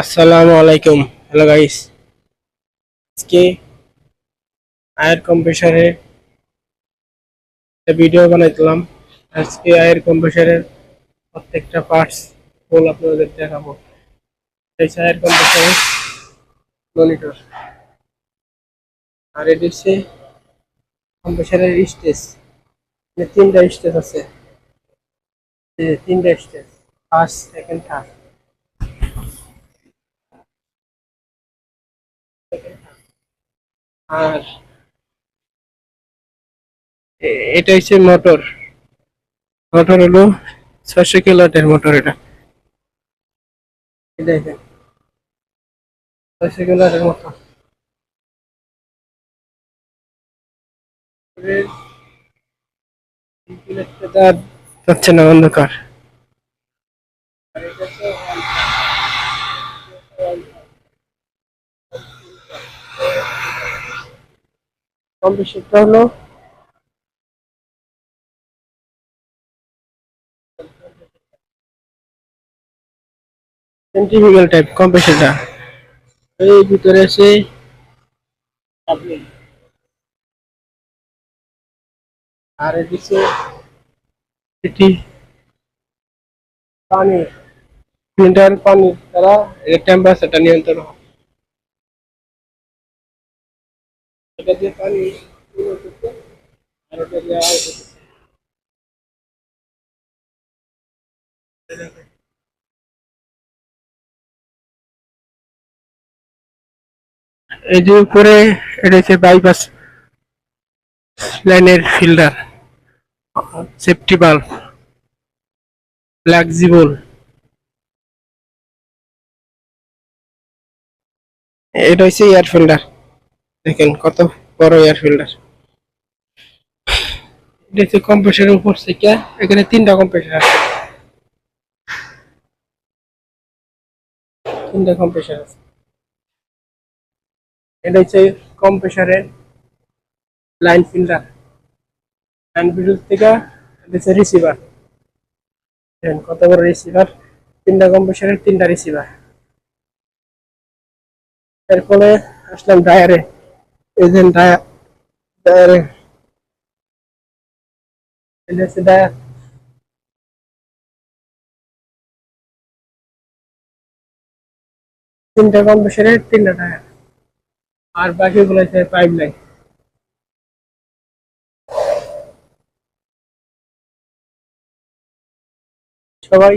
আসসালামু আলাইকুম। Hello guys, আজকে আয়ের কম্প্রেসারের একটা ভিডিও বানাইছিলাম। আজকে আয়ের কম্প্রেসারের প্রত্যেকটা পার্টস ফুল আপনাদের দেখাবো। এই আয়ের কম্প্রেসারের মনিটর, আর এটি হচ্ছে কম্প্রেসারের স্টেজ। তিনটা স্টেজ আছে, তিনটা স্টেজ, ফার্স্ট, সেকেন্ড, থার্ড। আর এটা হচ্ছে মোটর। মোটর হলো 600 কিলোওয়াটের মোটর। এটা দেখেন, 600 কিলোওয়াটের মোটর। যাচ্ছে না, অন্ধকার। কম্প্রেসরটা হলো সেন্ট্রিফিউগাল টাইপ কম্প্রেসরটা। এই ভিতরে আছে আপনি, আর এদিকে এটি পানি, ফিল্টার পানি দ্বারা এর টেম্পারেচারটা নিয়ন্ত্রণ হয়। এটা দিয়ে পানি আর ওটা দিয়ে আউট হচ্ছে। এই যে উপরে এটা হচ্ছে বাইপাস লাইনের ফিল্টার, সেফটি বাল্ব, ফ্লেক্সিবল। এটা হচ্ছে এয়ার ফিল্টার। দেখেন কত বড় এয়ার ফিল্টার। এটা হচ্ছে কম্প্রেসরের উপর থেকে, এখানে তিনটা কম্প্রেসর আছে, তিনটা কম্প্রেসর আছে। এটা হচ্ছে কম্প্রেসরের লাইন ফিল্টার। লাইন ফিল্টার থেকে এটা হচ্ছে রিসিভার। দেখেন কত বড় রিসিভার, তিনটা কম্প্রেসরের তিনটা রিসিভার। এরপরে আসলাম ডায়ারে। এই যে ডায়ারে এটা হচ্ছে ডায়ার। তিনটা কম্প্রেসরের তিনটা ডায়ার, আর বাকিগুলো হচ্ছে পাইপ লাইন। সবাই